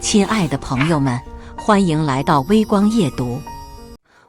亲爱的朋友们，欢迎来到微光夜读。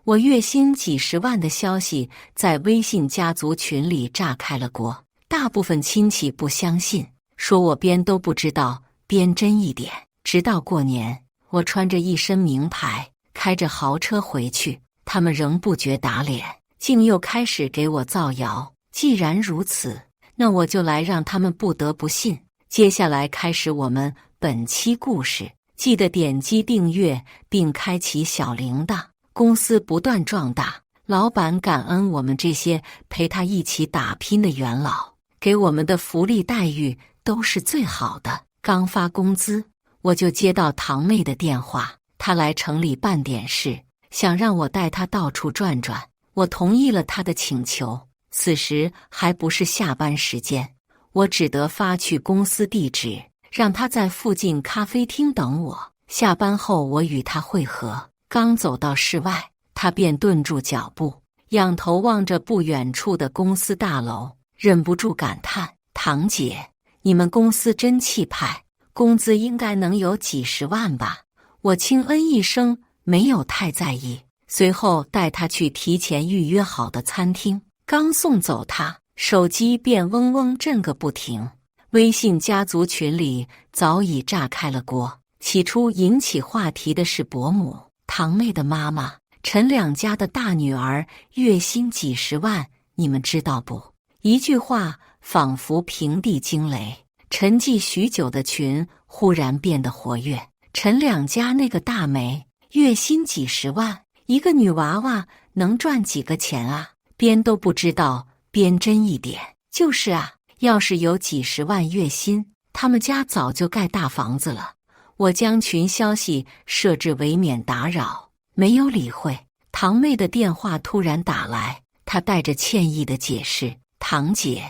我月薪几十万的消息在微信家族群里炸开了锅，大部分亲戚不相信，说我编都不知道，编真一点。直到过年，我穿着一身名牌，开着豪车回去，他们仍不觉打脸，竟又开始给我造谣。既然如此，那我就来让他们不得不信。接下来开始我们本期故事。记得点击订阅并开启小铃铛。公司不断壮大，老板感恩我们这些陪他一起打拼的元老，给我们的福利待遇都是最好的。刚发工资，我就接到堂妹的电话，她来城里办点事，想让我带她到处转转。我同意了她的请求。此时还不是下班时间，我只得发去公司地址，让他在附近咖啡厅等我。下班后我与他会合，刚走到室外，他便顿住脚步，仰头望着不远处的公司大楼，忍不住感叹：堂姐，你们公司真气派，工资应该能有几十万吧？我轻嗯一声，没有太在意，随后带他去提前预约好的餐厅。刚送走他，手机便嗡嗡震个不停。微信家族群里早已炸开了锅。起初引起话题的是伯母、堂妹的妈妈、陈两家的大女儿，月薪几十万，你们知道不？一句话仿佛平地惊雷，沉寂许久的群忽然变得活跃。陈两家那个大梅，月薪几十万，一个女娃娃能赚几个钱啊？编都不知道，编真一点。就是啊，要是有几十万月薪，他们家早就盖大房子了。我将群消息设置为免打扰，没有理会。堂妹的电话突然打来，她带着歉意的解释：堂姐，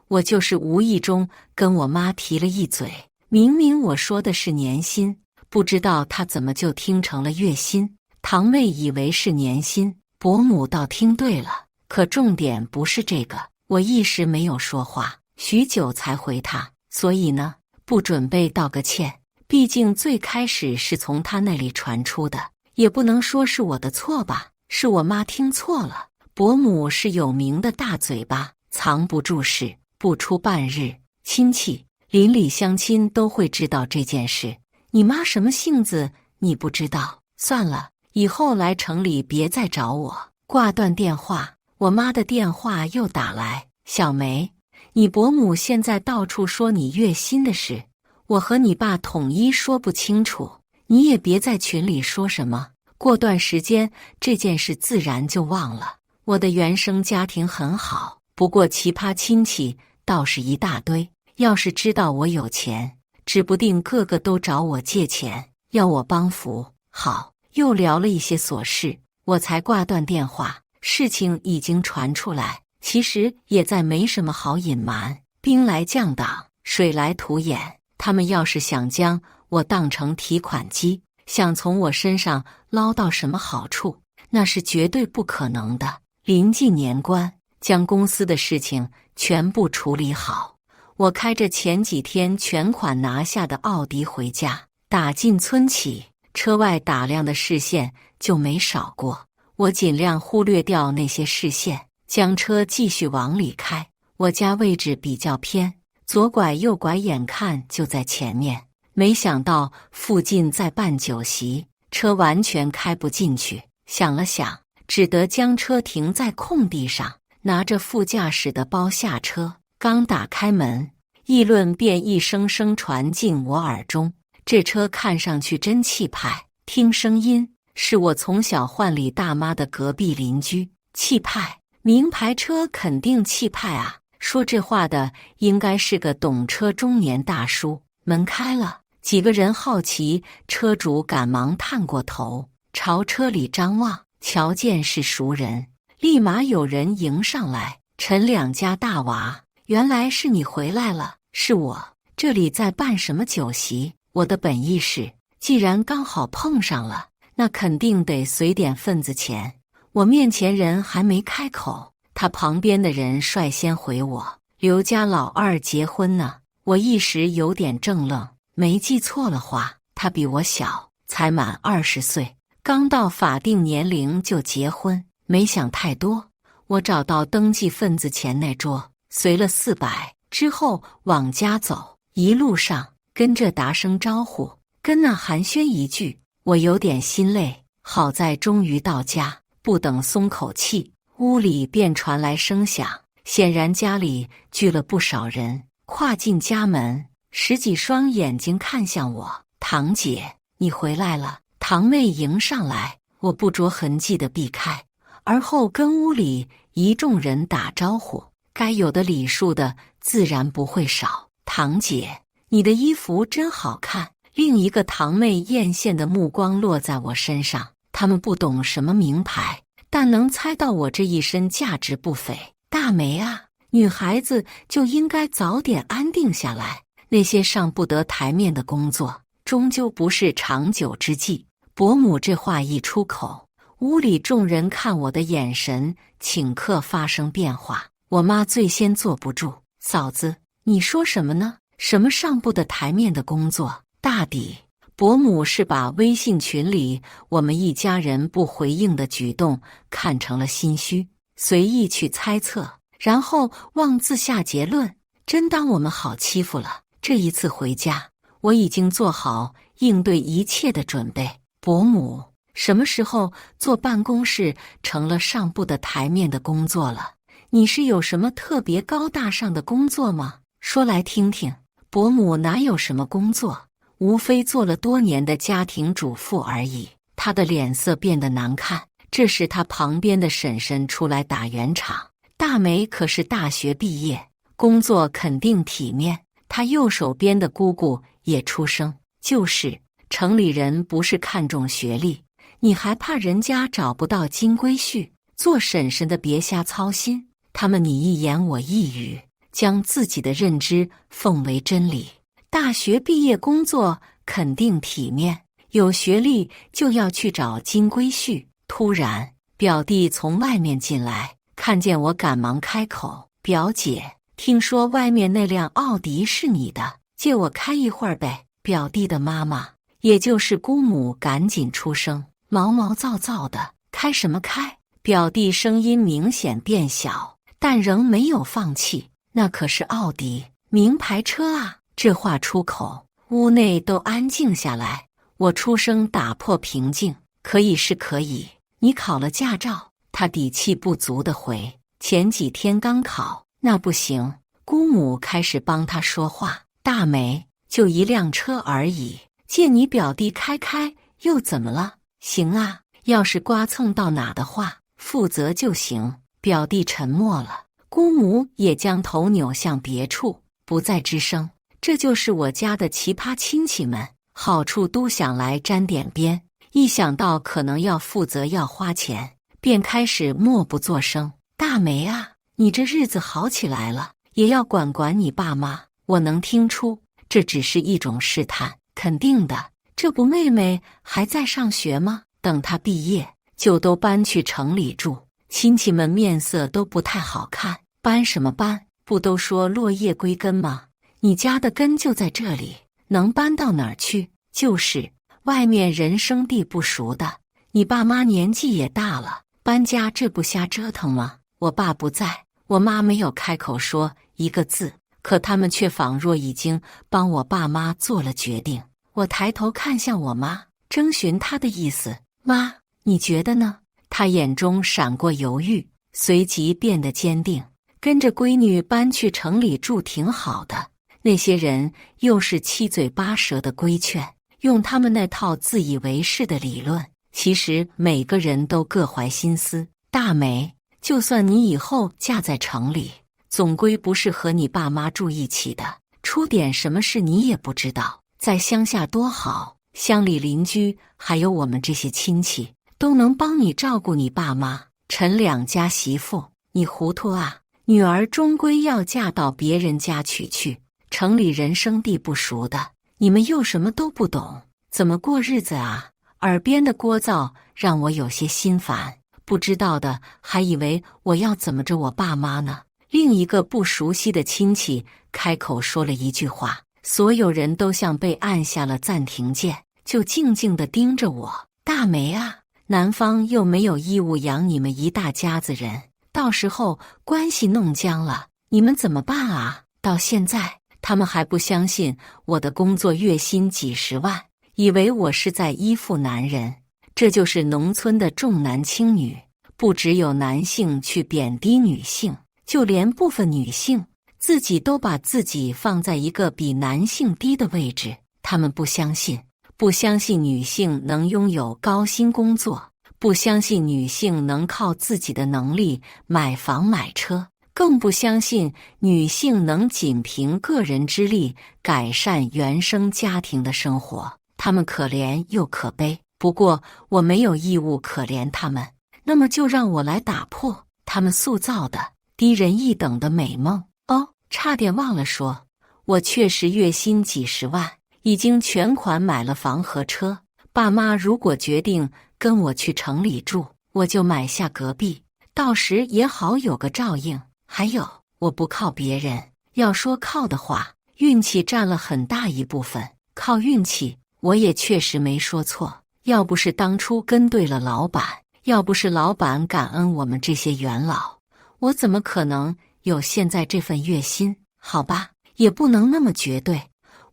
我就是无意中跟我妈提了一嘴，明明我说的是年薪，不知道她怎么就听成了月薪。堂妹以为是年薪，伯母倒听对了。可重点不是这个，我一时没有说话，许久才回他。所以呢，不准备道个歉，毕竟最开始是从他那里传出的，也不能说是我的错吧，是我妈听错了。伯母是有名的大嘴巴，藏不住事，不出半日，亲戚邻里乡亲都会知道这件事。你妈什么性子你不知道？算了，以后来城里别再找我。挂断电话。我妈的电话又打来，小梅，你伯母现在到处说你月薪的事，我和你爸统一说不清楚，你也别在群里说什么，过段时间这件事自然就忘了。我的原生家庭很好，不过奇葩亲戚倒是一大堆，要是知道我有钱，指不定个个都找我借钱，要我帮扶。好，又聊了一些琐事，我才挂断电话。事情已经传出来，其实也再没什么好隐瞒。兵来将挡，水来土掩，他们要是想将我当成提款机，想从我身上捞到什么好处，那是绝对不可能的。临近年关，将公司的事情全部处理好，我开着前几天全款拿下的奥迪回家，打进村起，车外打量的视线就没少过。我尽量忽略掉那些视线，将车继续往里开。我家位置比较偏，左拐右拐眼看就在前面。没想到附近在办酒席，车完全开不进去。想了想，只得将车停在空地上，拿着副驾驶的包下车。刚打开门，议论便一声声传进我耳中。这车看上去真气派，听声音是我从小换里大妈的隔壁邻居。气派，名牌车肯定气派啊！说这话的应该是个懂车中年大叔。门开了，几个人好奇，车主赶忙探过头，朝车里张望，瞧见是熟人，立马有人迎上来：陈两家大娃，原来是你回来了。是我，这里在办什么酒席？我的本意是，既然刚好碰上了，那肯定得随点份子钱。我面前人还没开口，他旁边的人率先回我：刘家老二结婚呢。我一时有点怔愣，没记错了话，他比我小，才满20岁，刚到法定年龄就结婚。没想太多，我找到登记份子钱那桌，随了400，之后往家走，一路上跟着打声招呼，跟那寒暄一句，我有点心累。好在终于到家，不等松口气，屋里便传来声响，显然家里聚了不少人。跨进家门，10几双眼睛看向我，堂姐，你回来了。堂妹迎上来，我不着痕迹地避开，而后跟屋里一众人打招呼，该有的礼数的自然不会少。堂姐，你的衣服真好看。另一个堂妹艳羡的目光落在我身上，他们不懂什么名牌，但能猜到我这一身价值不菲。大梅啊，女孩子就应该早点安定下来，那些上不得台面的工作，终究不是长久之计。伯母这话一出口，屋里众人看我的眼神顷刻发生变化。我妈最先坐不住，嫂子，你说什么呢？什么上不得台面的工作？大抵伯母是把微信群里我们一家人不回应的举动看成了心虚，随意去猜测，然后妄自下结论，真当我们好欺负了。这一次回家，我已经做好应对一切的准备。伯母，什么时候坐办公室成了上不得台面的工作了？你是有什么特别高大上的工作吗？说来听听。伯母哪有什么工作，无非做了多年的家庭主妇而已。她的脸色变得难看，这时她旁边的婶婶出来打圆场。大梅可是大学毕业，工作肯定体面。她右手边的姑姑也出声，就是城里人不是看重学历，你还怕人家找不到金龟婿？做婶婶的别瞎操心，他们你一言我一语，将自己的认知奉为真理。大学毕业工作肯定体面，有学历就要去找金龟婿。突然，表弟从外面进来，看见我赶忙开口：表姐，听说外面那辆奥迪是你的，借我开一会儿呗。表弟的妈妈，也就是姑母，赶紧出声：毛毛躁躁的，开什么开？表弟声音明显变小，但仍没有放弃：那可是奥迪，名牌车啊。这话出口，屋内都安静下来。我出声打破平静：可以是可以，你考了驾照？他底气不足地回：前几天刚考。那不行。姑母开始帮他说话：大梅，就一辆车而已，借你表弟开开又怎么了？行啊，要是刮蹭到哪的话，负责就行。表弟沉默了，姑母也将头扭向别处，不再吱声。这就是我家的奇葩亲戚们，好处都想来沾点边，一想到可能要负责要花钱，便开始默不作声。大梅啊，你这日子好起来了，也要管管你爸妈。我能听出这只是一种试探，肯定的，这不妹妹还在上学吗？等她毕业就都搬去城里住，亲戚们面色都不太好看。搬什么搬？不都说落叶归根吗？你家的根就在这里，能搬到哪儿去？就是外面人生地不熟的，你爸妈年纪也大了，搬家这不瞎折腾吗？我爸不在，我妈没有开口说一个字，可他们却仿若已经帮我爸妈做了决定。我抬头看向我妈，征询她的意思：妈，你觉得呢？她眼中闪过犹豫，随即变得坚定：跟着闺女搬去城里住挺好的。那些人又是七嘴八舌的规劝，用他们那套自以为是的理论，其实每个人都各怀心思。大梅，就算你以后嫁在城里，总归不是和你爸妈住一起的，出点什么事你也不知道。在乡下多好，乡里邻居还有我们这些亲戚，都能帮你照顾你爸妈。陈两家媳妇，你糊涂啊！女儿终归要嫁到别人家娶去。城里人生地不熟的，你们又什么都不懂，怎么过日子啊？耳边的聒噪让我有些心烦，不知道的还以为我要怎么着我爸妈呢。另一个不熟悉的亲戚开口说了一句话，所有人都像被按下了暂停键。就静静地盯着我。大梅啊，男方又没有义务养你们一大家子人，到时候关系弄僵了，你们怎么办啊？到现在，他们还不相信我的工作月薪几十万，以为我是在依附男人。这就是农村的重男轻女，不只有男性去贬低女性，就连部分女性自己都把自己放在一个比男性低的位置。他们不相信女性能拥有高薪工作，不相信女性能靠自己的能力买房买车，更不相信女性能仅凭个人之力改善原生家庭的生活。他们可怜又可悲，不过我没有义务可怜他们，那么就让我来打破他们塑造的低人一等的美梦。哦，差点忘了说，我确实月薪几十万，已经全款买了房和车。爸妈如果决定跟我去城里住，我就买下隔壁，到时也好有个照应。还有，我不靠别人，要说靠的话，运气占了很大一部分。靠运气，我也确实没说错。要不是当初跟对了老板，要不是老板感恩我们这些元老，我怎么可能有现在这份月薪？好吧，也不能那么绝对。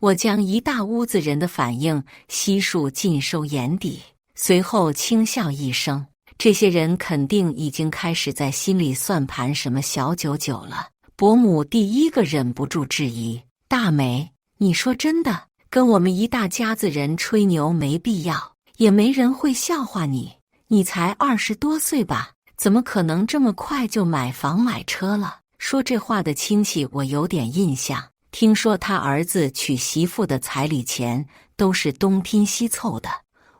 我将一大屋子人的反应悉数尽收眼底，随后轻笑一声。这些人肯定已经开始在心里算盘什么小九九了。伯母第一个忍不住质疑：大梅，你说真的，跟我们一大家子人吹牛没必要，也没人会笑话你。你才20多岁吧，怎么可能这么快就买房买车了？说这话的亲戚我有点印象，听说他儿子娶媳妇的彩礼钱都是东拼西凑的，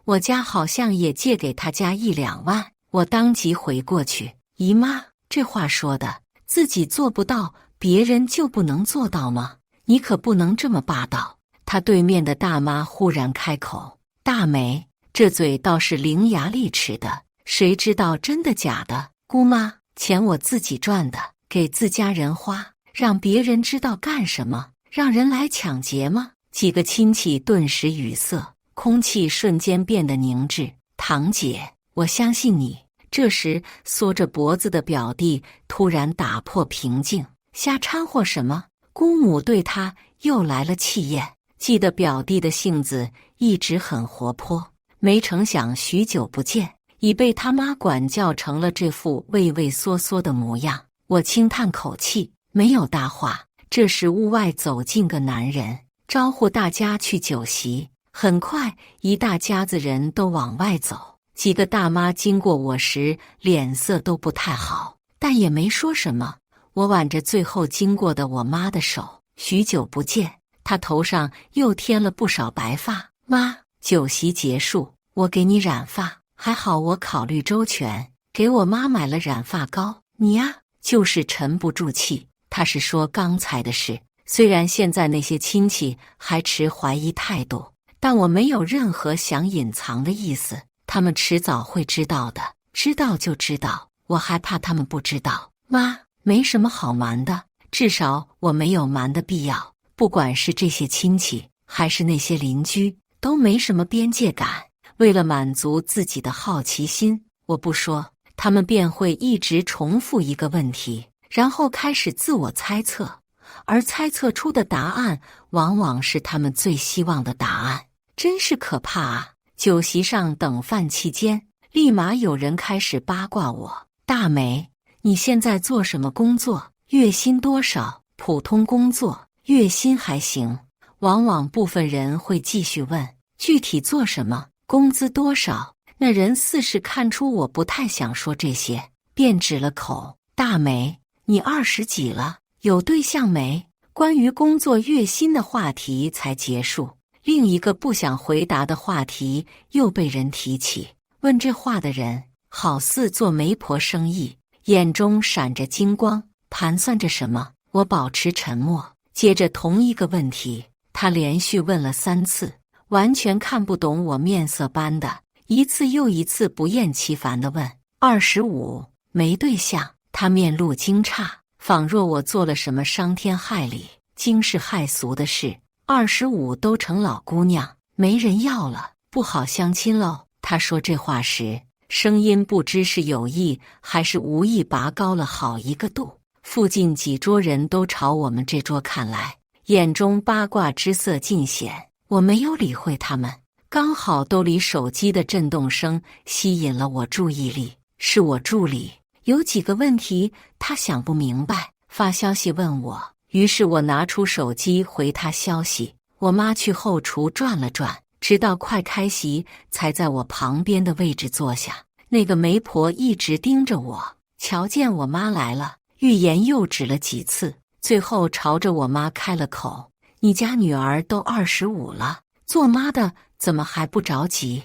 我家好像也借给他家1、2万。我当即回过去：姨妈，这话说的，自己做不到，别人就不能做到吗？你可不能这么霸道。他对面的大妈忽然开口：大梅，这嘴倒是伶牙俐齿的，谁知道真的假的？姑妈，钱我自己赚的，给自家人花，让别人知道干什么？让人来抢劫吗？几个亲戚顿时语塞，空气瞬间变得凝滞。堂姐，我相信你。这时缩着脖子的表弟突然打破平静：瞎掺和什么？姑母对他又来了气焰。记得表弟的性子一直很活泼，没成想许久不见，已被他妈管教成了这副畏畏缩缩的模样。我轻叹口气，没有搭话。这时屋外走进个男人，招呼大家去酒席。很快一大家子人都往外走，几个大妈经过我时脸色都不太好，但也没说什么。我挽着最后经过的我妈的手，许久不见，她头上又添了不少白发。妈，酒席结束，我给你染发。还好我考虑周全，给我妈买了染发膏。你呀，就是沉不住气。她是说刚才的事，虽然现在那些亲戚还持怀疑态度，但我没有任何想隐藏的意思，他们迟早会知道的，知道就知道，我还怕他们不知道。妈，没什么好瞒的，至少我没有瞒的必要。不管是这些亲戚，还是那些邻居，都没什么边界感。为了满足自己的好奇心，我不说，他们便会一直重复一个问题，然后开始自我猜测，而猜测出的答案往往是他们最希望的答案。真是可怕啊！酒席上等饭期间，立马有人开始八卦我：大梅，你现在做什么工作？月薪多少？普通工作，月薪还行。往往部分人会继续问：具体做什么？工资多少？那人似是看出我不太想说这些，便止了口：大梅，你20几了，有对象没？关于工作月薪的话题才结束，另一个不想回答的话题又被人提起。问这话的人好似做媒婆生意，眼中闪着金光，盘算着什么。我保持沉默。接着同一个问题，他连续问了3次，完全看不懂我面色般的，一次又一次不厌其烦地问：25，没对象。他面露惊诧，仿若我做了什么伤天害理、惊世骇俗的事。25都成老姑娘，没人要了。不好相亲喽。他说这话时，声音不知是有意还是无意拔高了好一个度。附近几桌人都朝我们这桌看来，眼中八卦之色尽显。我没有理会他们，刚好兜里手机的震动声吸引了我注意力。是我助理，有几个问题他想不明白，发消息问我。于是我拿出手机回他消息。我妈去后厨转了转，直到快开席才在我旁边的位置坐下。那个媒婆一直盯着我，瞧见我妈来了，欲言又止了几次，最后朝着我妈开了口：你家女儿都25了，做妈的怎么还不着急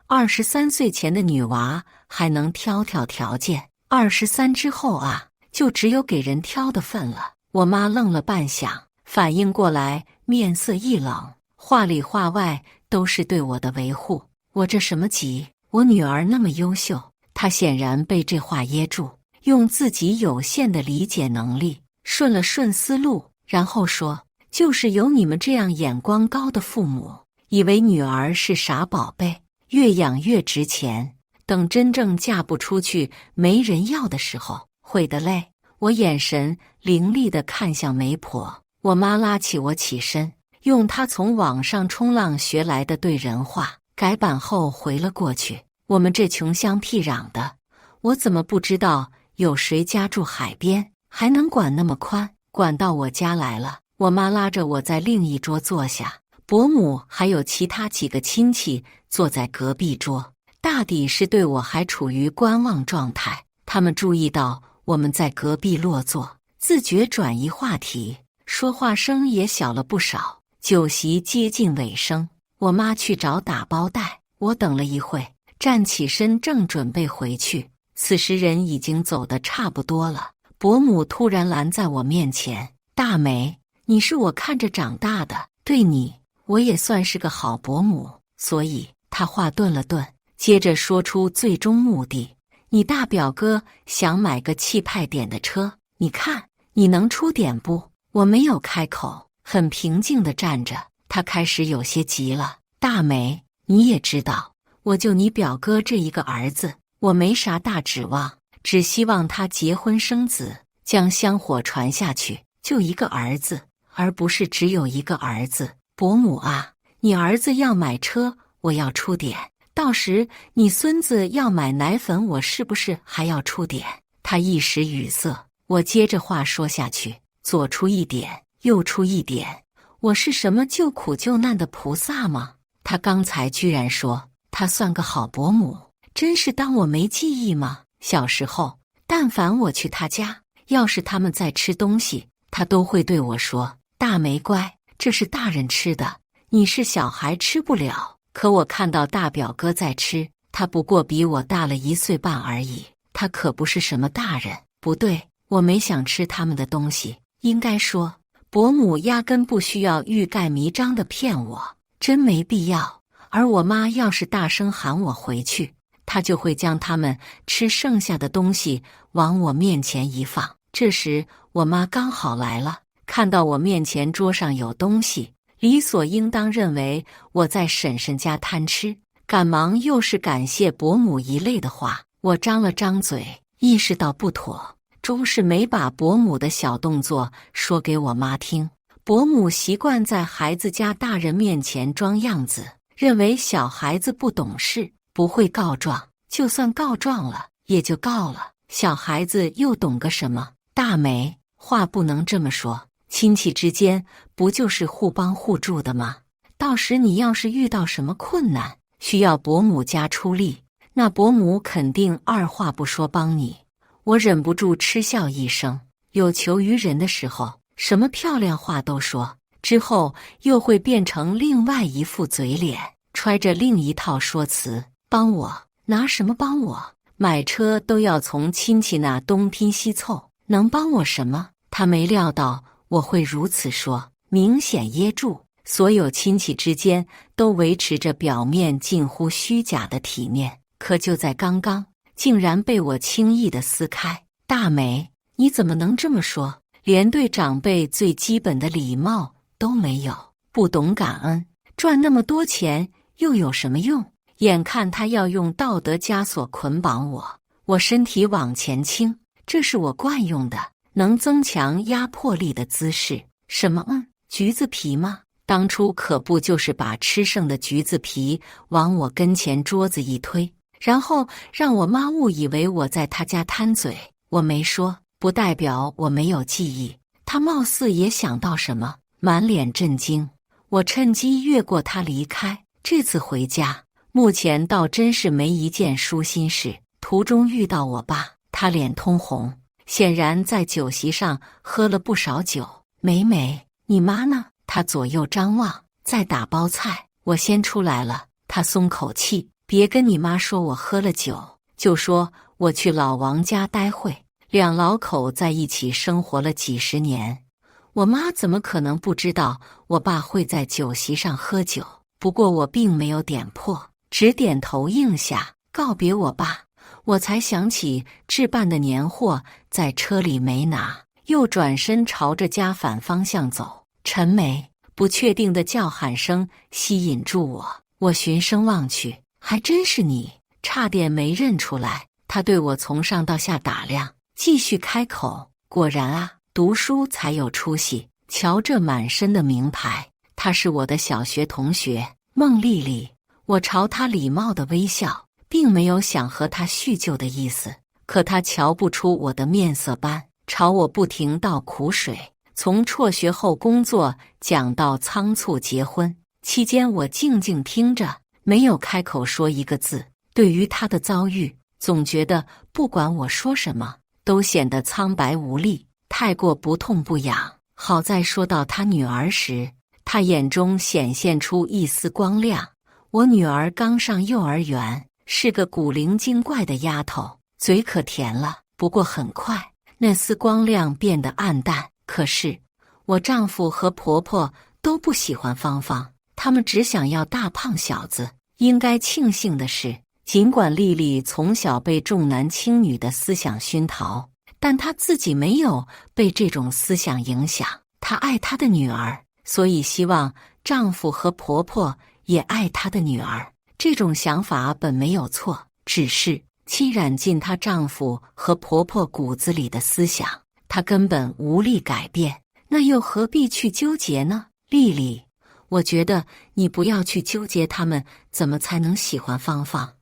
？23岁前的女娃还能挑挑条件，23之后啊，就只有给人挑的份了。我妈愣了半晌，反应过来，面色一冷，话里话外都是对我的维护。我这什么急？我女儿那么优秀。她显然被这话噎住，用自己有限的理解能力顺了顺思路，然后说：就是有你们这样眼光高的父母，以为女儿是傻宝贝，越养越值钱，等真正嫁不出去没人要的时候，会得累。我眼神凌厉地看向媒婆，我妈拉起我起身，用她从网上冲浪学来的对人话改版后回了过去。我们这穷乡僻壤的，我怎么不知道有谁家住海边，还能管那么宽？管到我家来了。我妈拉着我在另一桌坐下，伯母还有其他几个亲戚坐在隔壁桌，大抵是对我还处于观望状态。他们注意到我们在隔壁落座，自觉转移话题，说话声也小了不少。酒席接近尾声，我妈去找打包袋，我等了一会，站起身正准备回去，此时人已经走得差不多了。伯母突然拦在我面前：大梅，你是我看着长大的，对你我也算是个好伯母，所以她话顿了顿，接着说出最终目的：你大表哥想买个气派点的车，你看你能出点不？我没有开口，很平静地站着。他开始有些急了：大梅，你也知道，我就你表哥这一个儿子，我没啥大指望，只希望他结婚生子，将香火传下去，就一个儿子，而不是只有一个儿子。伯母啊，你儿子要买车，我要出点，到时你孙子要买奶粉，我是不是还要出点？他一时语塞，我接着话说下去：左出一点，右出一点，我是什么救苦救难的菩萨吗？他刚才居然说他算个好伯母，真是当我没记忆吗？小时候，但凡我去他家，要是他们在吃东西，他都会对我说：大梅乖，这是大人吃的，你是小孩吃不了。可我看到大表哥在吃，他不过比我大了1岁半而已，他可不是什么大人。不对，我没想吃他们的东西，应该说伯母压根不需要欲盖弥彰地骗我，真没必要。而我妈要是大声喊我回去，她就会将他们吃剩下的东西往我面前一放。这时我妈刚好来了，看到我面前桌上有东西，理所应当认为我在婶婶家贪吃，赶忙又是感谢伯母一类的话。我张了张嘴，意识到不妥，终是没把伯母的小动作说给我妈听。伯母习惯在孩子家大人面前装样子，认为小孩子不懂事，不会告状，就算告状了也就告了，小孩子又懂个什么？大梅，话不能这么说，亲戚之间不就是互帮互助的吗？到时你要是遇到什么困难，需要伯母家出力，那伯母肯定二话不说帮你。我忍不住嗤笑一声，有求于人的时候，什么漂亮话都说，之后又会变成另外一副嘴脸，揣着另一套说辞。帮我？拿什么帮我？买车都要从亲戚那东拼西凑，能帮我什么？他没料到我会如此说，明显噎住。所有亲戚之间都维持着表面近乎虚假的体面，可就在刚刚，竟然被我轻易地撕开。大梅，你怎么能这么说？连对长辈最基本的礼貌都没有，不懂感恩，赚那么多钱又有什么用？眼看他要用道德枷锁捆绑我，我身体往前倾，这是我惯用的，能增强压迫力的姿势。什么？橘子皮吗？当初可不就是把吃剩的橘子皮往我跟前桌子一推，然后让我妈误以为我在她家贪嘴。我没说，不代表我没有记忆。她貌似也想到什么，满脸震惊。我趁机越过她离开。这次回家，目前倒真是没一件舒心事。途中遇到我爸，他脸通红，显然在酒席上喝了不少酒。美美，你妈呢？他左右张望，在打包菜。我先出来了，他松口气，别跟你妈说我喝了酒，就说我去老王家待会。两老口在一起生活了几十年，我妈怎么可能不知道我爸会在酒席上喝酒？不过我并没有点破，只点头应下，告别我爸。我才想起置办的年货在车里没拿，又转身朝着家反方向走。陈梅，不确定的叫喊声吸引住我，我循声望去，还真是你，差点没认出来。他对我从上到下打量，继续开口，果然啊，读书才有出息，瞧这满身的名牌。她是我的小学同学孟丽丽。我朝她礼貌的微笑，并没有想和她叙旧的意思，可她瞧不出我的面色斑，朝我不停倒苦水。从辍学后工作讲到仓促结婚，期间我静静听着，没有开口说一个字。对于他的遭遇，总觉得不管我说什么，都显得苍白无力，太过不痛不痒。好在说到他女儿时，他眼中显现出一丝光亮。我女儿刚上幼儿园，是个古灵精怪的丫头，嘴可甜了。不过很快，那丝光亮变得暗淡。可是我丈夫和婆婆都不喜欢芳芳，他们只想要大胖小子。应该庆幸的是，尽管丽丽从小被重男轻女的思想熏陶，但她自己没有被这种思想影响。她爱她的女儿，所以希望丈夫和婆婆也爱她的女儿。这种想法本没有错，只是侵染进她丈夫和婆婆骨子里的思想，她根本无力改变。那又何必去纠结呢？丽丽，我觉得你不要去纠结他们怎么才能喜欢芳芳，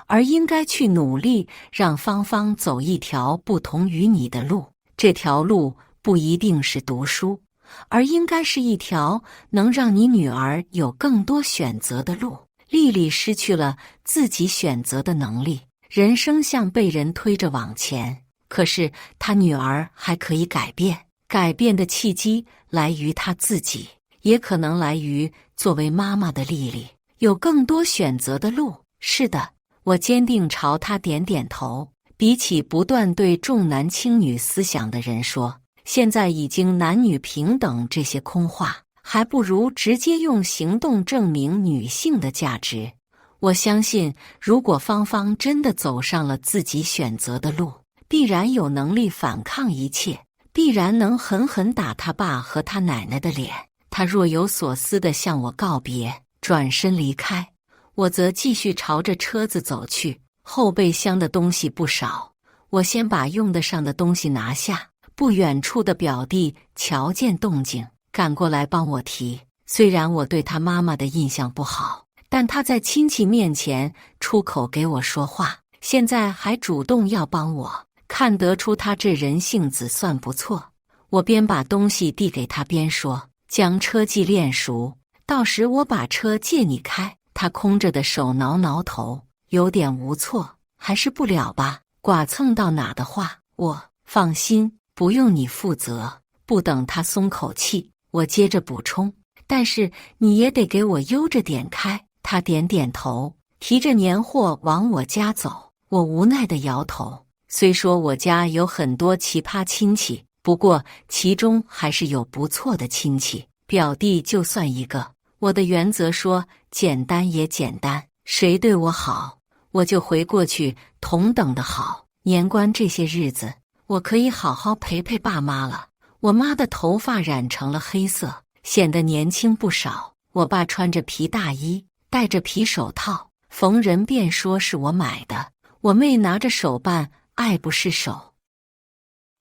而应该去努力让芳芳走一条不同于你的路。这条路不一定是读书，而应该是一条能让你女儿有更多选择的路。丽丽失去了自己选择的能力，人生像被人推着往前，可是她女儿还可以改变。改变的契机来于她自己，也可能来于作为妈妈的丽丽有更多选择的路。是的，我坚定朝她点点头。比起不断对重男轻女思想的人说现在已经男女平等这些空话，还不如直接用行动证明女性的价值。我相信，如果芳芳真的走上了自己选择的路，必然有能力反抗一切，必然能狠狠打他爸和他奶奶的脸。他若有所思地向我告别，转身离开，我则继续朝着车子走去。后备箱的东西不少，我先把用得上的东西拿下。不远处的表弟瞧见动静，赶过来帮我提。虽然我对他妈妈的印象不好，但他在亲戚面前出口给我说话，现在还主动要帮我，看得出他这人性子算不错。我边把东西递给他边说，将车技练熟，到时我把车借你开。他空着的手挠挠头，有点无措，还是不了吧，剐蹭到哪的话，我放心，不用你负责。不等他松口气，我接着补充，但是你也得给我悠着点开。他点点头，提着年货往我家走。我无奈地摇头，虽说我家有很多奇葩亲戚，不过其中还是有不错的亲戚，表弟就算一个。我的原则说简单也简单，谁对我好，我就回过去同等的好。年关这些日子，我可以好好陪陪爸妈了。我妈的头发染成了黑色，显得年轻不少。我爸穿着皮大衣，戴着皮手套，逢人便说是我买的。我妹拿着手办，爱不释手。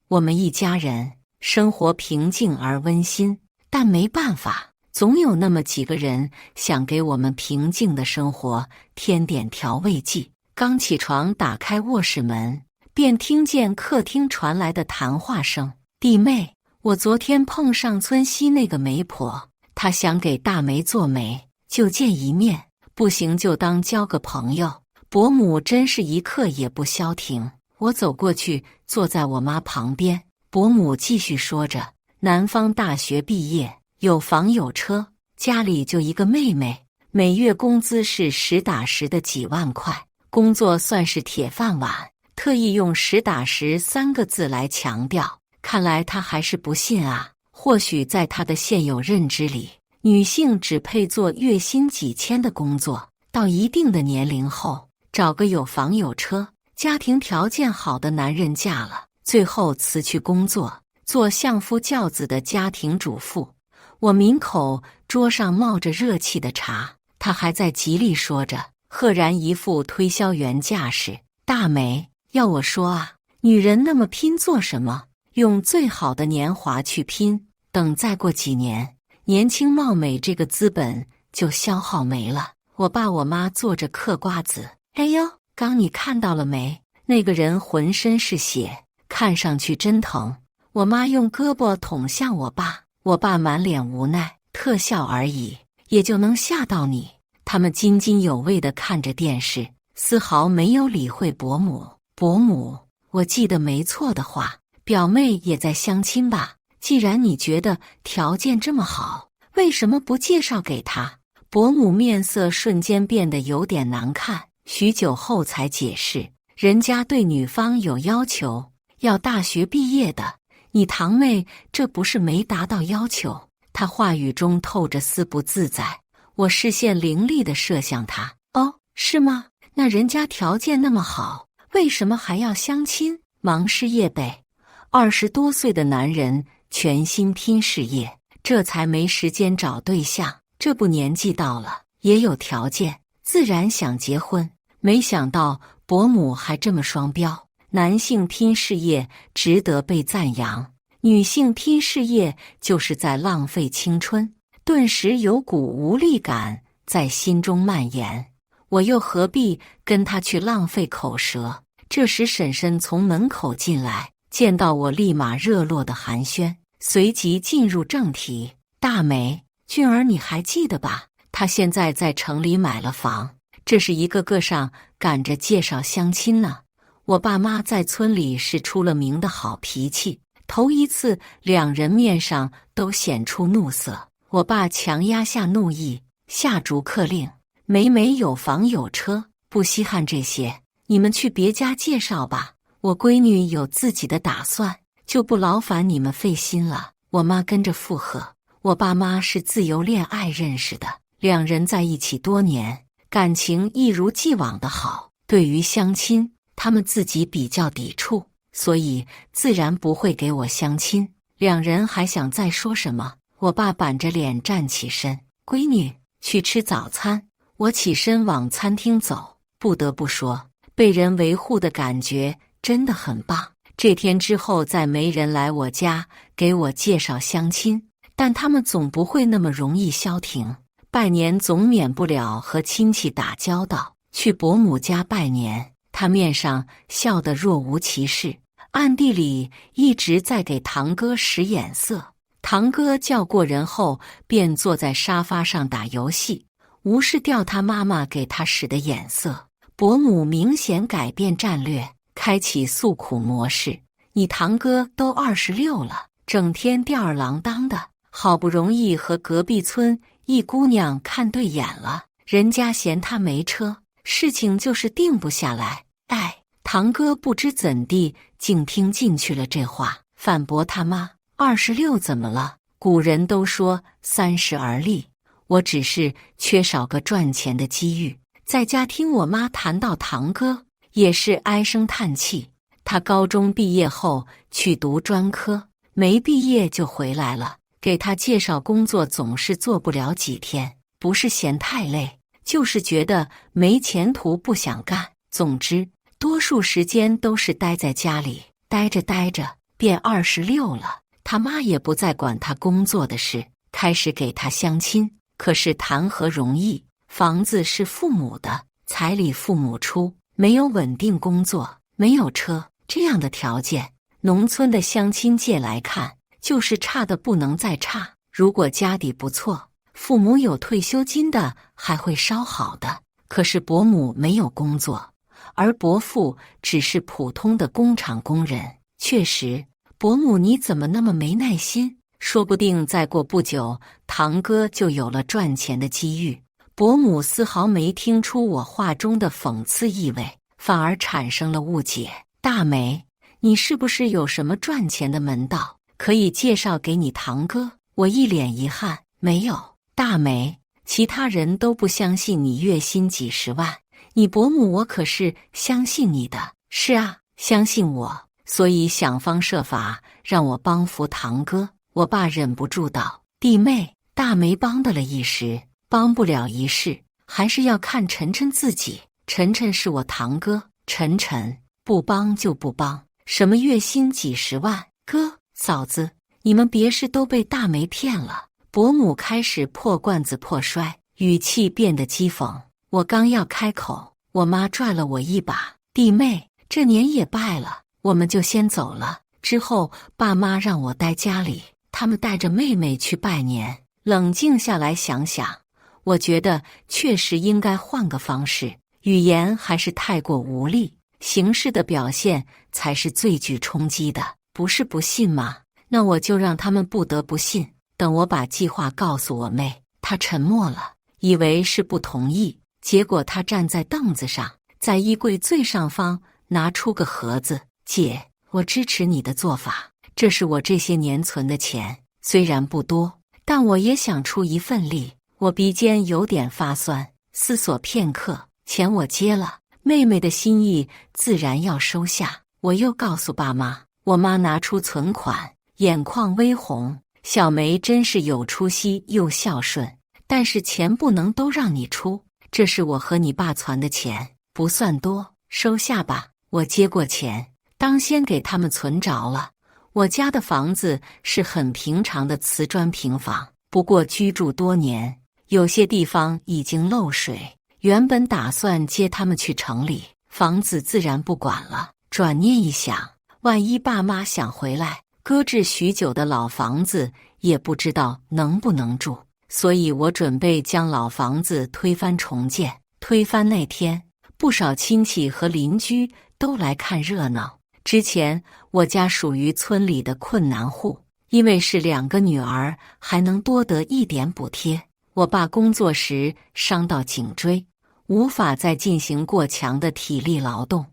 我们一家人生活平静而温馨，但没办法，总有那么几个人想给我们平静的生活添点调味剂。刚起床，打开卧室门，便听见客厅传来的谈话声：“弟妹，我昨天碰上村西那个媒婆，她想给大梅做媒，就见一面，不行就当交个朋友。”伯母真是一刻也不消停。我走过去，坐在我妈旁边。伯母继续说着：“南方大学毕业，有房有车，家里就一个妹妹，每月工资是实打实的几万块，工作算是铁饭碗。”特意用实打实3个字来强调。看来她还是不信啊。或许在她的现有认知里，女性只配做月薪几千的工作，到一定的年龄后，找个有房有车、家庭条件好的男人嫁了，最后辞去工作，做相夫教子的家庭主妇。我抿口桌上冒着热气的茶，他还在极力说着，赫然一副推销员架势。大梅，要我说啊，女人那么拼做什么？用最好的年华去拼，等再过几年，年轻貌美这个资本就消耗没了。我爸我妈坐着嗑瓜子。哎呦，刚你看到了没？那个人浑身是血，看上去真疼。我妈用胳膊捅向我爸，我爸满脸无奈，特效而已，也就能吓到你。他们津津有味地看着电视，丝毫没有理会伯母。伯母，我记得没错的话，表妹也在相亲吧？既然你觉得条件这么好，为什么不介绍给他？伯母面色瞬间变得有点难看，许久后才解释，人家对女方有要求，要大学毕业的。你堂妹这不是没达到要求？她话语中透着丝不自在。我视线凌厉地射向她。哦，是吗？那人家条件那么好，为什么还要相亲？忙事业呗。20多岁的男人全心拼事业，这才没时间找对象。这不年纪到了，也有条件，自然想结婚。没想到伯母还这么双标，男性拼事业值得被赞扬，女性拼事业就是在浪费青春。顿时有股无力感在心中蔓延，我又何必跟他去浪费口舌？这时婶婶从门口进来，见到我立马热络的寒暄，随即进入正题。大梅，俊儿你还记得吧？他现在在城里买了房，这是一个个上赶着介绍相亲呢。我爸妈在村里是出了名的好脾气，头一次两人面上都显出怒色。我爸强压下怒意，下逐客令：梅梅有房有车，不稀罕这些，你们去别家介绍吧。我闺女有自己的打算，就不劳烦你们费心了。我妈跟着附和。我爸妈是自由恋爱认识的，两人在一起多年，感情一如既往的好。对于相亲，他们自己比较抵触，所以自然不会给我相亲。两人还想再说什么，我爸板着脸站起身：闺女，去吃早餐。我起身往餐厅走，不得不说，被人维护的感觉真的很棒。这天之后再没人来我家给我介绍相亲，但他们总不会那么容易消停。拜年总免不了和亲戚打交道，去伯母家拜年，他面上笑得若无其事，暗地里一直在给堂哥使眼色。堂哥叫过人后，便坐在沙发上打游戏，无视掉他妈妈给他使的眼色。伯母明显改变战略，开启诉苦模式。你堂哥都26了，整天吊儿郎当的，好不容易和隔壁村一姑娘看对眼了，人家嫌他没车，事情就是定不下来。哎，堂哥不知怎地竟听进去了这话，反驳他妈：26怎么了？古人都说30而立，我只是缺少个赚钱的机遇。在家听我妈谈到堂哥，也是唉声叹气。他高中毕业后去读专科，没毕业就回来了。给他介绍工作总是做不了几天，不是嫌太累，就是觉得没前途不想干。总之，多数时间都是待在家里，待着待着便26了。他妈也不再管他工作的事，开始给他相亲。可是谈何容易，房子是父母的，彩礼父母出，没有稳定工作，没有车，这样的条件，农村的相亲界来看，就是差的不能再差。如果家底不错，父母有退休金的，还会稍好的。可是伯母没有工作，而伯父只是普通的工厂工人。确实，伯母你怎么那么没耐心？说不定再过不久，堂哥就有了赚钱的机遇。伯母丝毫没听出我话中的讽刺意味，反而产生了误解。大梅，你是不是有什么赚钱的门道，可以介绍给你堂哥？我一脸遗憾，没有。大梅，其他人都不相信你月薪几十万，你伯母我可是相信你的。是啊，相信我，所以想方设法让我帮扶堂哥。我爸忍不住道：弟妹，大梅帮得了一时，帮不了一世，还是要看晨晨自己。晨晨是我堂哥，晨晨不帮就不帮，什么月薪几十万？哥嫂子，你们别是都被大梅骗了。伯母开始破罐子破摔，语气变得讥讽。我刚要开口，我妈拽了我一把：弟妹，这年也拜了，我们就先走了。之后爸妈让我待家里，他们带着妹妹去拜年。冷静下来想想，我觉得确实应该换个方式，语言还是太过无力，形式的表现才是最具冲击的。不是不信吗？那我就让他们不得不信。等我把计划告诉我妹，她沉默了，以为是不同意，结果她站在凳子上，在衣柜最上方拿出个盒子。姐，我支持你的做法，这是我这些年存的钱，虽然不多，但我也想出一份力。我鼻尖有点发酸，思索片刻，钱我接了，妹妹的心意自然要收下。我又告诉爸妈，我妈拿出存款，眼眶微红。小梅真是有出息又孝顺，但是钱不能都让你出，这是我和你爸攒的钱，不算多，收下吧。我接过钱，当先给他们存着了。我家的房子是很平常的瓷砖平房，不过居住多年，有些地方已经漏水。原本打算接他们去城里，房子自然不管了。转念一想，万一爸妈想回来，搁置许久的老房子也不知道能不能住，所以我准备将老房子推翻重建。推翻那天，不少亲戚和邻居都来看热闹。之前我家属于村里的困难户，因为是2个女儿，还能多得一点补贴。我爸工作时伤到颈椎，无法再进行过强的体力劳动。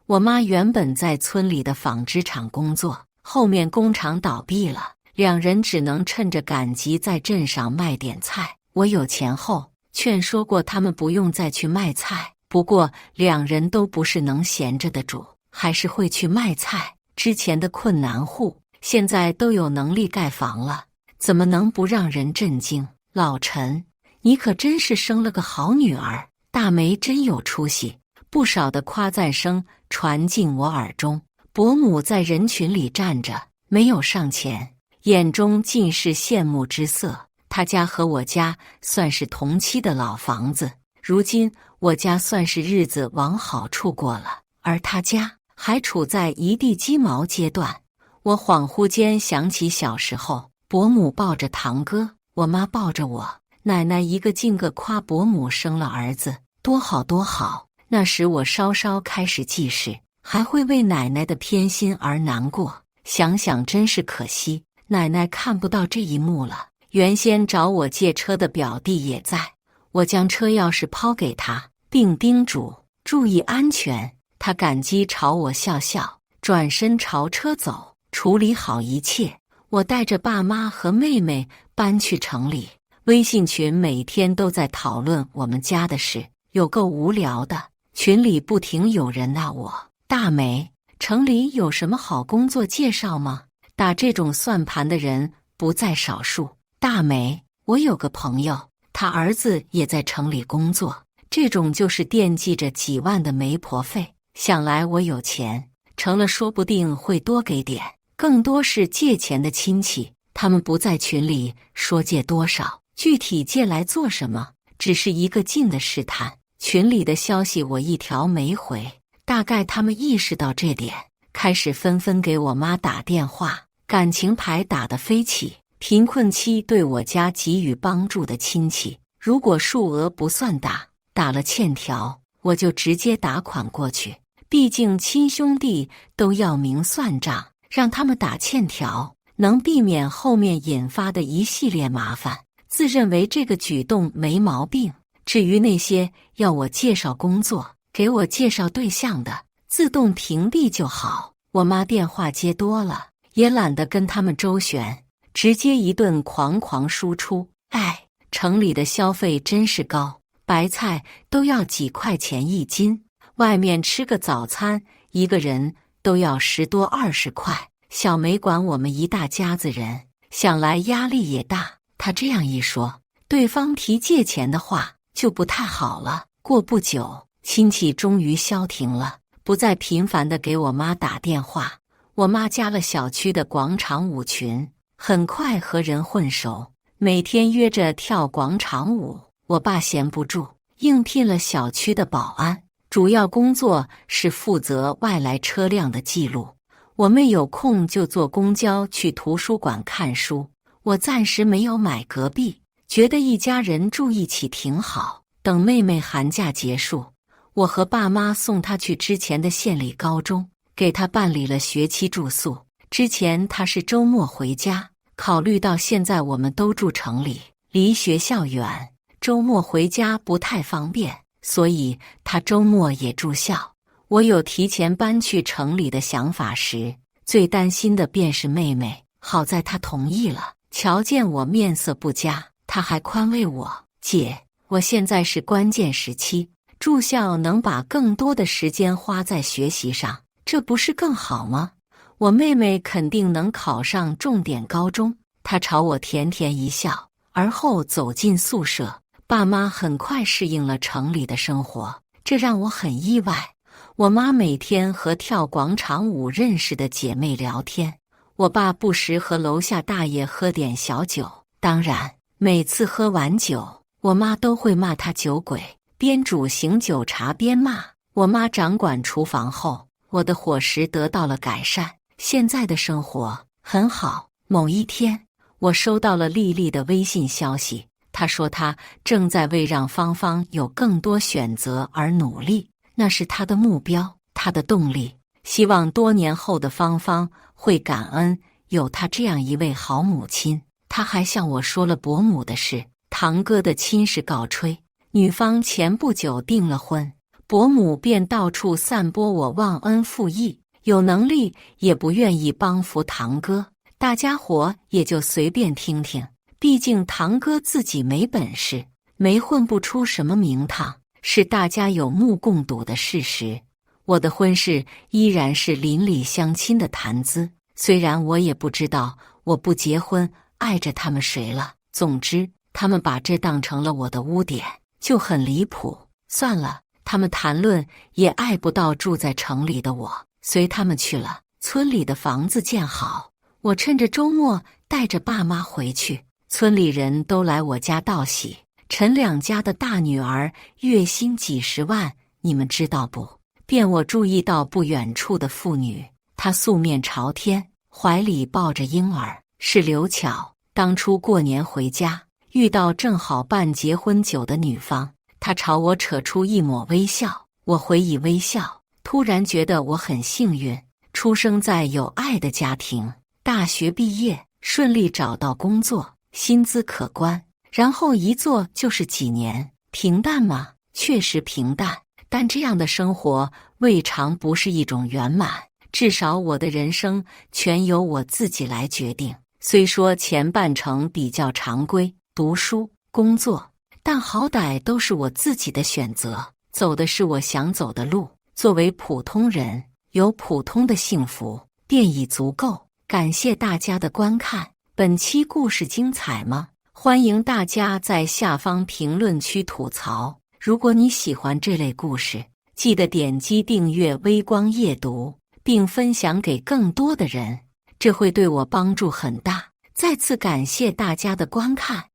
我妈原本在村里的纺织厂工作，后面工厂倒闭了，2人只能趁着赶集在镇上卖点菜。我有钱后劝说过他们不用再去卖菜，不过2人都不是能闲着的主，还是会去卖菜。之前的困难户现在都有能力盖房了，怎么能不让人震惊？老陈，你可真是生了个好女儿，大梅真有出息。不少的夸赞声传进我耳中。伯母在人群里站着，没有上前，眼中尽是羡慕之色。他家和我家算是同期的老房子，如今我家算是日子往好处过了，而他家还处在一地鸡毛阶段。我恍惚间想起小时候，伯母抱着堂哥，我妈抱着我，奶奶一个劲个夸伯母生了儿子，多好多好。那时我稍稍开始记事，还会为奶奶的偏心而难过。想想真是可惜，奶奶看不到这一幕了。原先找我借车的表弟也在，我将车钥匙抛给他，并叮嘱注意安全。他感激朝我笑笑，转身朝车走，处理好一切。我带着爸妈和妹妹搬去城里，微信群每天都在讨论我们家的事，有够无聊的。群里不停有人闹我：大梅，城里有什么好工作介绍吗？打这种算盘的人不在少数。大梅，我有个朋友，他他儿子也在城里工作，这种就是惦记着几万的媒婆费。想来我有钱，成了说不定会多给点。更多是借钱的亲戚，他们不在群里说借多少，具体借来做什么，只是一个劲的试探。群里的消息我一条没回，大概他们意识到这点，开始纷纷给我妈打电话，感情牌打得飞起。贫困期对我家给予帮助的亲戚，如果数额不算大，打了欠条，我就直接打款过去。毕竟亲兄弟都要明算账，让他们打欠条，能避免后面引发的一系列麻烦。自认为这个举动没毛病。至于那些要我介绍工作、给我介绍对象的，自动屏蔽就好。我妈电话接多了，也懒得跟他们周旋，直接一顿狂输出。城里的消费真是高，白菜都要几块钱一斤，外面吃个早餐，一个人都要10多20块。小梅管我们一大家子人，想来压力也大。她这样一说，对方提借钱的话就不太好了。过不久，亲戚终于消停了，不再频繁地给我妈打电话。我妈加了小区的广场舞群，很快和人混熟，每天约着跳广场舞。我爸闲不住，应聘了小区的保安，主要工作是负责外来车辆的记录。我妹有空就坐公交去图书馆看书。我暂时没有买隔壁，觉得一家人住一起挺好。等妹妹寒假结束，我和爸妈送她去之前的县里高中，给她办理了学期住宿。之前她是周末回家，考虑到现在我们都住城里，离学校远，周末回家不太方便，所以她周末也住校。我有提前搬去城里的想法时，最担心的便是妹妹。好在她同意了，瞧见我面色不佳，她还宽慰我：“姐，我现在是关键时期，住校能把更多的时间花在学习上，这不是更好吗？我妹妹肯定能考上重点高中。”她朝我甜甜一笑，而后走进宿舍。爸妈很快适应了城里的生活，这让我很意外。我妈每天和跳广场舞认识的姐妹聊天，我爸不时和楼下大爷喝点小酒。当然，每次喝完酒，我妈都会骂他酒鬼，边煮醒酒茶边骂。我妈掌管厨房后，我的伙食得到了改善，现在的生活很好。某一天，我收到了丽丽的微信消息，她说她正在为让芳芳有更多选择而努力，那是她的目标，她的动力。希望多年后的芳芳会感恩有她这样一位好母亲。她还向我说了伯母的事，堂哥的亲事告吹，女方前不久订了婚，伯母便到处散播我忘恩负义，有能力也不愿意帮扶堂哥。大家伙也就随便听听，毕竟堂哥自己没本事，没混不出什么名堂，是大家有目共睹的事实。我的婚事依然是邻里相亲的谈资，虽然我也不知道我不结婚碍着他们谁了。总之，他们把这当成了我的污点，就很离谱。算了，他们谈论也碍不到住在城里的我，随他们去了。村里的房子建好，我趁着周末带着爸妈回去，村里人都来我家道喜。陈两家的大女儿月薪几十万，你们知道不？便我注意到不远处的妇女，她素面朝天，怀里抱着婴儿，是刘巧。当初过年回家，遇到正好办结婚酒的女方，她朝我扯出一抹微笑，我回以微笑。突然觉得我很幸运，出生在有爱的家庭，大学毕业，顺利找到工作，薪资可观，然后一做就是几年。平淡吗？确实平淡，但这样的生活未尝不是一种圆满。至少我的人生全由我自己来决定。虽说前半程比较常规，读书、工作，但好歹都是我自己的选择，走的是我想走的路。作为普通人，有普通的幸福便已足够。感谢大家的观看，本期故事精彩吗？欢迎大家在下方评论区吐槽。如果你喜欢这类故事，记得点击订阅微光夜读，并分享给更多的人，这会对我帮助很大。再次感谢大家的观看。